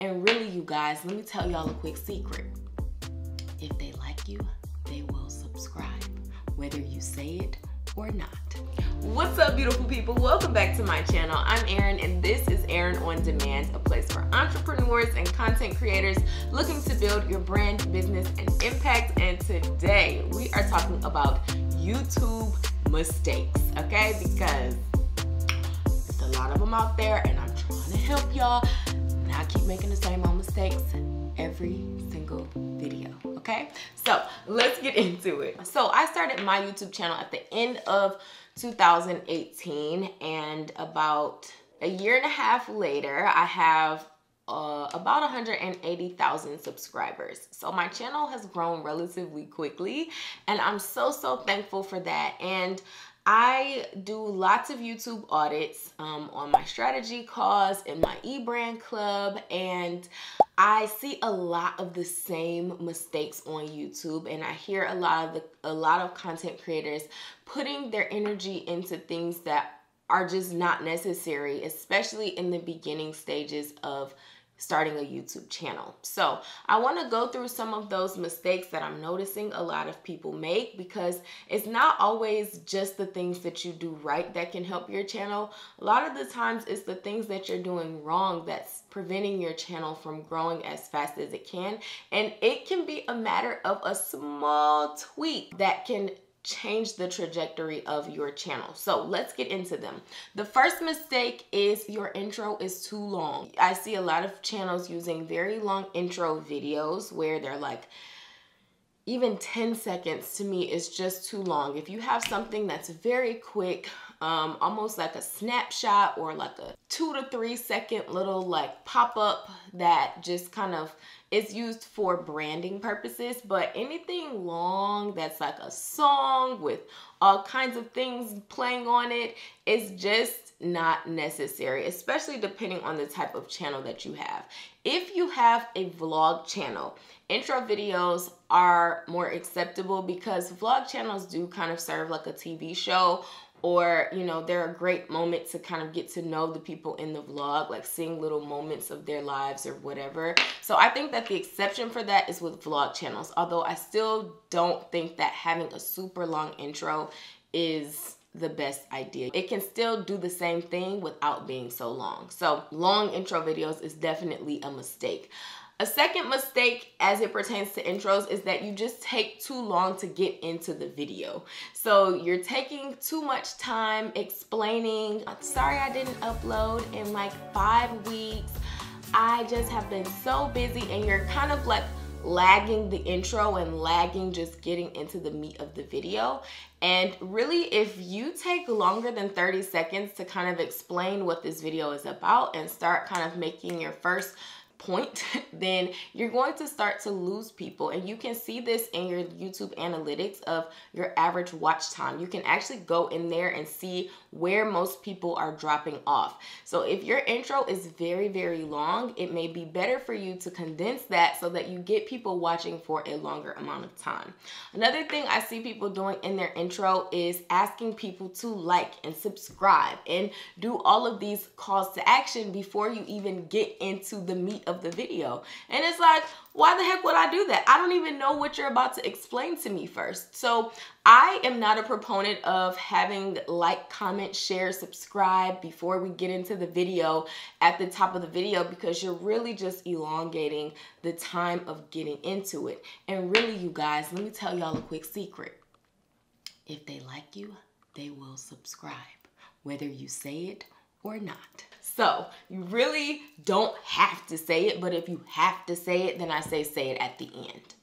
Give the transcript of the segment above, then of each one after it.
And really, you guys, let me tell y'all a quick secret. If they like you, they will subscribe, whether you say it or not. What's up, beautiful people? Welcome back to my channel. I'm Erin, and this is Erin On Demand, a place for entrepreneurs and content creators looking to build your brand, business, and impact. And today we are talking about YouTube mistakes, okay? Because there's a lot of them out there, and I'm trying to help y'all not keep making the same old mistakes every single video, okay? So let's get into it. So I started my YouTube channel at the end of 2018, and about a year and a half later, I have about 180,000 subscribers. So my channel has grown relatively quickly, and I'm so thankful for that. And I do lots of YouTube audits on my strategy cause, in my eBrand club, and I see a lot of the same mistakes on YouTube, and I hear a lot of content creators putting their energy into things that are just not necessary, especially in the beginning stages of starting a YouTube channel. So I want to go through some of those mistakes that I'm noticing a lot of people make, because it's not always just the things that you do right that can help your channel. A lot of the times it's the things that you're doing wrong that's preventing your channel from growing as fast as it can. And it can be a matter of a small tweak that can change the trajectory of your channel. So let's get into them. The first mistake is your intro is too long. I see a lot of channels using very long intro videos where they're like, even 10 seconds to me is just too long. If you have something that's very quick, almost like a snapshot or like a 2 to 3 second little like pop-up that just kind of is used for branding purposes, but anything long that's like a song with all kinds of things playing on it is just not necessary, especially depending on the type of channel that you have. If you have a vlog channel, intro videos are more acceptable because vlog channels do kind of serve like a TV show, or, you know, they're a great moment to kind of get to know the people in the vlog, like seeing little moments of their lives or whatever. So I think that the exception for that is with vlog channels, although I still don't think that having a super long intro is the best idea. It can still do the same thing without being so long. So long intro videos is definitely a mistake. A second mistake as it pertains to intros is that you just take too long to get into the video. So you're taking too much time explaining, sorry I didn't upload in like 5 weeks. I just have been so busy, and you're kind of like lagging the intro and lagging just getting into the meat of the video. And really, if you take longer than 30 seconds to kind of explain what this video is about and start kind of making your first point, then you're going to start to lose people. And you can see this in your YouTube analytics of your average watch time. You can actually go in there and see where most people are dropping off. So if your intro is very long, it may be better for you to condense that so that you get people watching for a longer amount of time. Another thing I see people doing in their intro is asking people to like and subscribe and do all of these calls to action before you even get into the meat of the video. And it's like, why the heck would I do that? I don't even know what you're about to explain to me first. So I am not a proponent of having like, comment, share, subscribe before we get into the video at the top of the video, because you're really just elongating the time of getting into it. And really, you guys, let me tell y'all a quick secret. If they like you, they will subscribe, whether you say it or not. So you really don't have to say it, but if you have to say it, then I say it at the end.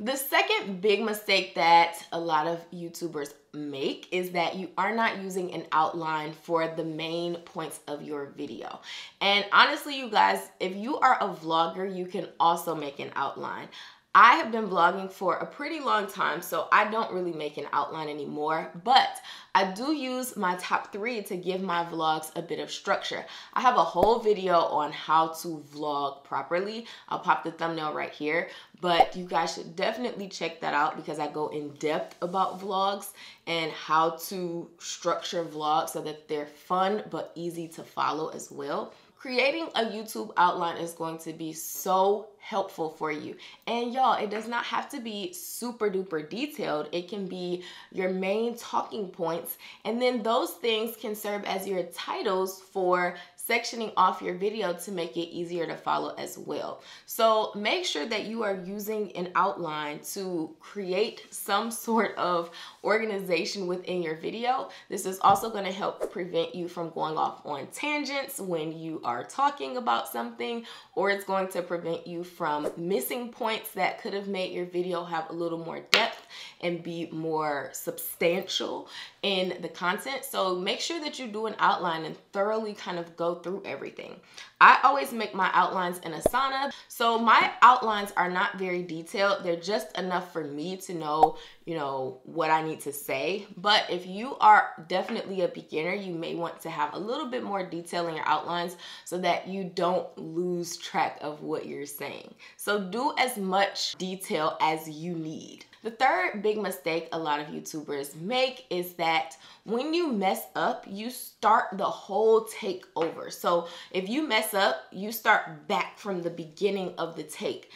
The second big mistake that a lot of YouTubers make is that you are not using an outline for the main points of your video. And honestly, you guys, if you are a vlogger, you can also make an outline. I have been vlogging for a pretty long time, so I don't really make an outline anymore, but I do use my top 3 to give my vlogs a bit of structure. I have a whole video on how to vlog properly. I'll pop the thumbnail right here, but you guys should definitely check that out because I go in depth about vlogs and how to structure vlogs so that they're fun but easy to follow as well. creating a YouTube outline is going to be so helpful for you. And y'all, it does not have to be super duper detailed. It can be your main talking points, and then those things can serve as your titles for sectioning off your video to make it easier to follow as well. So make sure that you are using an outline to create some sort of organization within your video. This is also going to help prevent you from going off on tangents when you are talking about something, or it's going to prevent you from missing points that could have made your video have a little more depth and be more substantial in the content. So make sure that you do an outline and thoroughly kind of go through everything. I always make my outlines in Asana. So my outlines are not very detailed. They're just enough for me to know, what I need to say. But if you are definitely a beginner, you may want to have a little bit more detail in your outlines so that you don't lose track of what you're saying. So do as much detail as you need. The third big mistake a lot of YouTubers make is that when you mess up, you start the whole take over. So if you mess up, you start back from the beginning of the take.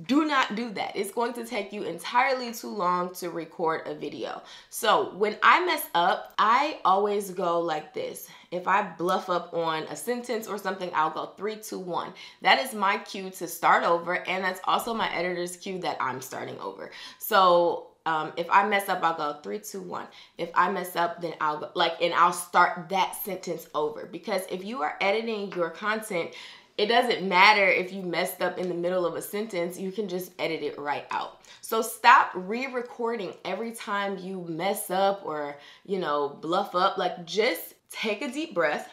Do not do that. It's going to take you entirely too long to record a video. So when I mess up, I always go like this. If I bluff up on a sentence or something, I'll go 3, 2, 1. That is my cue to start over, and that's also my editor's cue that I'm starting over. So if I mess up, I'll go 3, 2, 1. If I mess up, then I'll go and I'll start that sentence over. Because if you are editing your content, it doesn't matter if you messed up in the middle of a sentence, you can just edit it right out. So stop re-recording every time you mess up or, bluff up. Like, just take a deep breath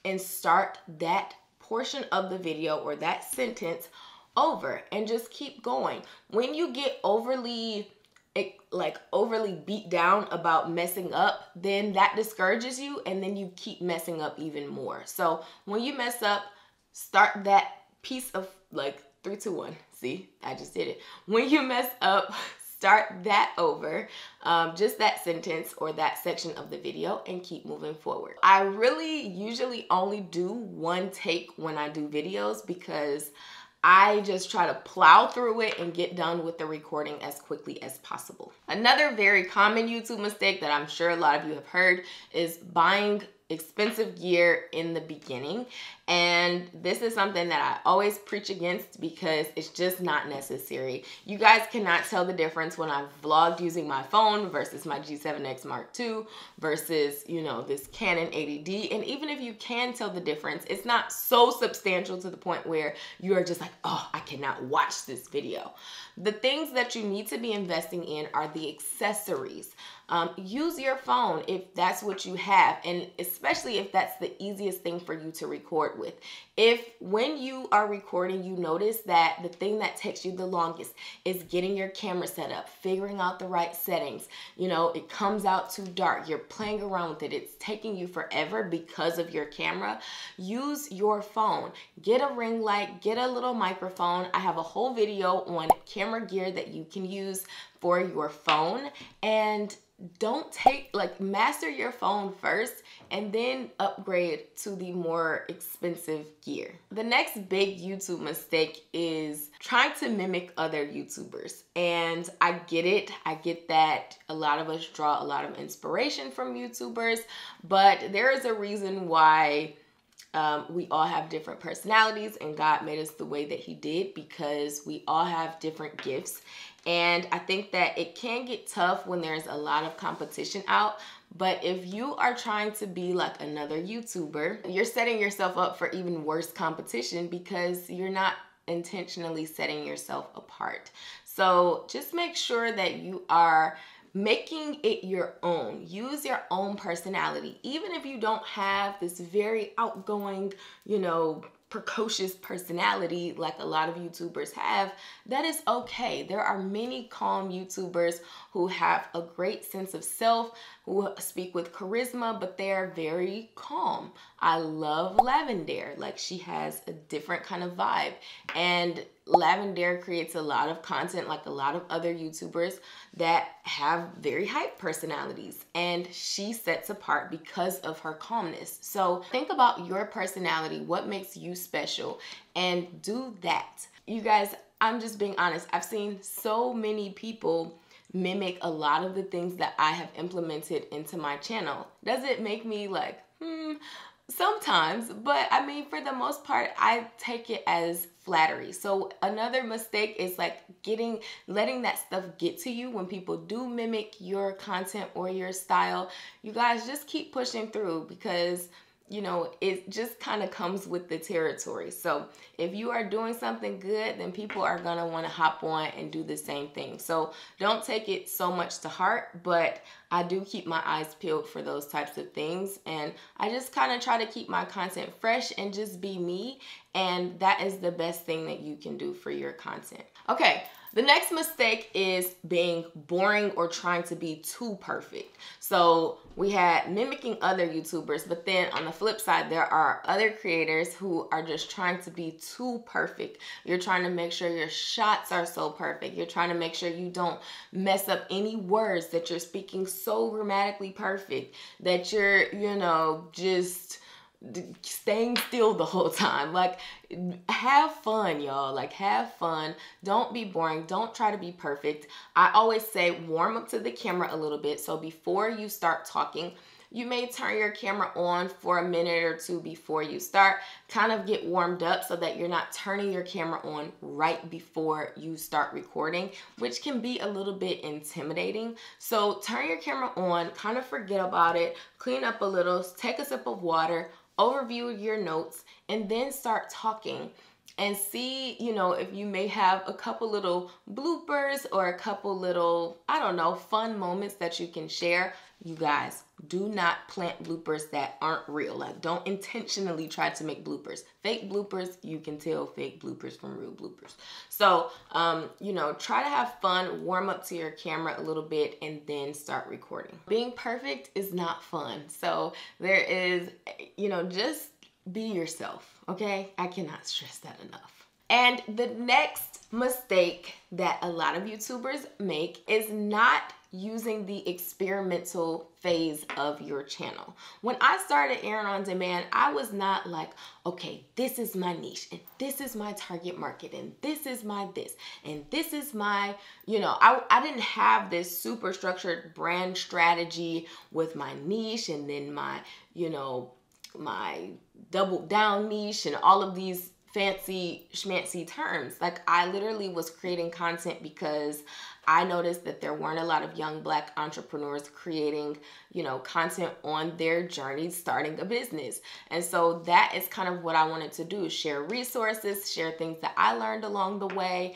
and start that portion of the video or that sentence over and just keep going. When you get overly beat down about messing up, then that discourages you, and then you keep messing up even more. So when you mess up, start that piece of 3, 2, 1. See, I just did it. When you mess up, start that over, just that sentence or that section of the video, and keep moving forward. I really usually only do one take when I do videos because I just try to plow through it and get done with the recording as quickly as possible. Another very common YouTube mistake that I'm sure a lot of you have heard is buying expensive gear in the beginning. And this is something that I always preach against because it's just not necessary. You guys cannot tell the difference when I've vlogged using my phone versus my G7X Mark II versus, this Canon 80D. And even if you can tell the difference, it's not so substantial to the point where you are just like, oh, I cannot watch this video. The things that you need to be investing in are the accessories. Use your phone if that's what you have, and especially if that's the easiest thing for you to record with. If when you are recording, you notice that the thing that takes you the longest is getting your camera set up, figuring out the right settings, it comes out too dark, you're playing around with it, it's taking you forever because of your camera, use your phone. Get a ring light, get a little microphone. I have a whole video on camera gear that you can use for your phone, and don't master your phone first and then upgrade to the more expensive gear. The next big YouTube mistake is trying to mimic other YouTubers. And I get it. I get that a lot of us draw a lot of inspiration from YouTubers, but there is a reason why we all have different personalities, and God made us the way that He did because we all have different gifts. And I think that it can get tough when there's a lot of competition out. But if you are trying to be like another YouTuber, you're setting yourself up for even worse competition because you're not intentionally setting yourself apart. So just make sure that you are making it your own. Use your own personality. Even if you don't have this very outgoing, precocious personality like a lot of YouTubers have, that is okay. There are many calm YouTubers who have a great sense of self, who speak with charisma, but they're very calm. I love Lavender. Like, she has a different kind of vibe, and Lavender creates a lot of content like a lot of other YouTubers that have very hype personalities, and she sets apart because of her calmness. So think about your personality, what makes you special, and do that. You guys, I'm just being honest. I've seen so many people mimic a lot of the things that I have implemented into my channel. Does it make me like, sometimes, but I mean, for the most part, I take it as flattery. So another mistake is like letting that stuff get to you when people do mimic your content or your style. You guys just keep pushing through, because you know, it just kind of comes with the territory. So if you are doing something good, then people are going to want to hop on and do the same thing. So don't take it so much to heart, but I do keep my eyes peeled for those types of things. And I just kind of try to keep my content fresh and just be me. And that is the best thing that you can do for your content. Okay. The next mistake is being boring or trying to be too perfect. So we had mimicking other YouTubers, but then on the flip side, there are other creators who are just trying to be too perfect. You're trying to make sure your shots are so perfect. You're trying to make sure you don't mess up any words, that you're speaking so grammatically perfect, that you're, you know, just staying still the whole time. Like, have fun, y'all. Like, have fun. Don't be boring. Don't try to be perfect. I always say warm up to the camera a little bit. So before you start talking, you may turn your camera on for a minute or two before you start. Kind of get warmed up so that you're not turning your camera on right before you start recording, which can be a little bit intimidating. So turn your camera on, kind of forget about it, clean up a little, take a sip of water, overview your notes, and then start talking and see, you know, if you may have a couple little bloopers or a couple little, I don't know, fun moments that you can share. You guys, do not plant bloopers that aren't real. Like, don't intentionally try to make bloopers. Fake bloopers, you can tell fake bloopers from real bloopers. So, you know, try to have fun, warm up to your camera a little bit, and then start recording. Being perfect is not fun. So there is, you know, just be yourself, okay? I cannot stress that enough. And the next mistake that a lot of YouTubers make is not using the experimental phase of your channel. When I started Erin On Demand, I was not like, okay, this is my niche, and this is my target market, and this is my this, and this is my, you know, I didn't have this super structured brand strategy with my niche and then my, you know, my double down niche and all of these fancy schmancy terms. Like, I literally was creating content because I noticed that there weren't a lot of young Black entrepreneurs creating, you know, content on their journey starting a business. And so that is kind of what I wanted to do, share resources, share things that I learned along the way,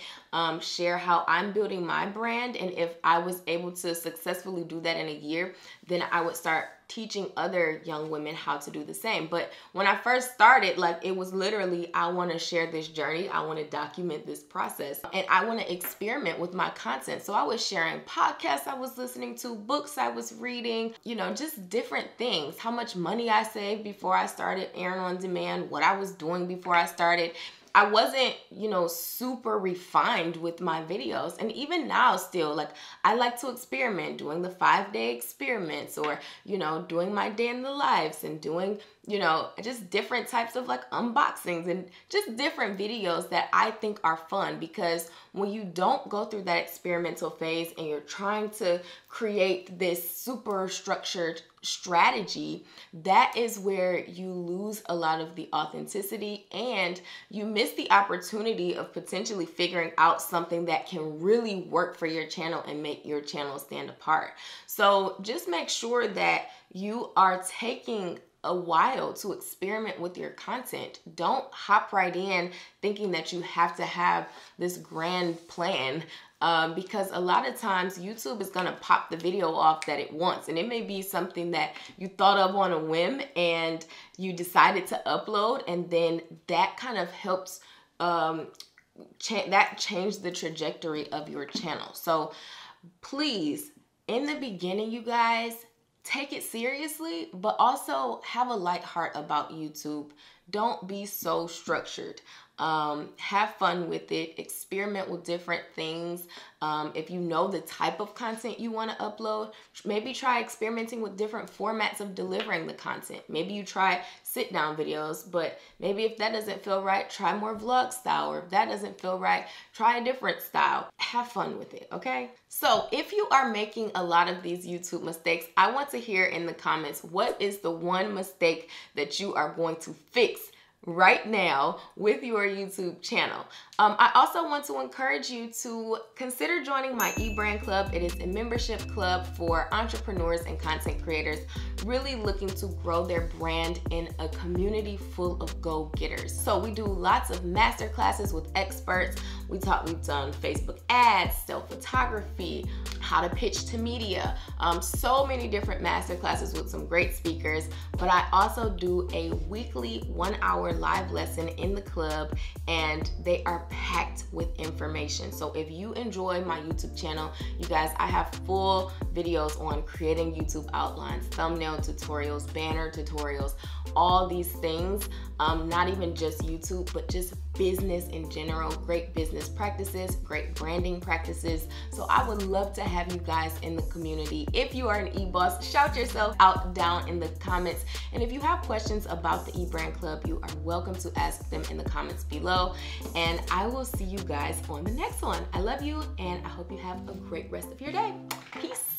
share how I'm building my brand. And if I was able to successfully do that in a year, then I would start teaching other young women how to do the same. But when I first started, like, it was literally, I want to share this journey. I want to document this process, and I want to experiment with my content. So I was sharing podcasts I was listening to, books I was reading, you know, just different things. How much money I saved before I started Erin On Demand, what I was doing before I started. I wasn't, you know, super refined with my videos. And even now still, like, I like to experiment, doing the 5-day experiments, or, you know, doing my day in the lives, and doing, you know, just different types of like unboxings and just different videos that I think are fun. Because when you don't go through that experimental phase and you're trying to create this super structured strategy, that is where you lose a lot of the authenticity, and you miss the opportunity of potentially figuring out something that can really work for your channel and make your channel stand apart. So just make sure that you are taking a while to experiment with your content. Don't hop right in thinking that you have to have this grand plan, because a lot of times YouTube is going to pop the video off that it wants, and it may be something that you thought of on a whim and you decided to upload, and then that kind of helps change the trajectory of your channel. So please, in the beginning, you guys, take it seriously, but also have a light heart about YouTube. Don't be so structured. Have fun with it. Experiment with different things. If you know the type of content you want to upload, maybe try experimenting with different formats of delivering the content. Maybe you try sit-down videos, but maybe if that doesn't feel right, try more vlog style, or if that doesn't feel right, try a different style. Have fun with it, okay? So if you are making a lot of these YouTube mistakes, I want to hear in the comments, what is the one mistake that you are going to fix right now with your YouTube channel? I also want to encourage you to consider joining my eBrand club. It is a membership club for entrepreneurs and content creators really looking to grow their brand in a community full of go-getters. So we do lots of master classes with experts. We've done Facebook ads, self-photography, how to pitch to media, so many different master classes with some great speakers. But I also do a weekly 1-hour live lesson in the club, and they are packed with information. So if you enjoy my YouTube channel, you guys, I have full videos on creating YouTube outlines, thumbnail tutorials, banner tutorials, all these things, not even just YouTube, but just business in general, great business practices, great branding practices. So I would love to have you guys in the community. If you are an e-boss, shout yourself out down in the comments. And if you have questions about the eBrand Club, you are welcome to ask them in the comments below. And I will see you guys on the next one. I love you, and I hope you have a great rest of your day. Peace.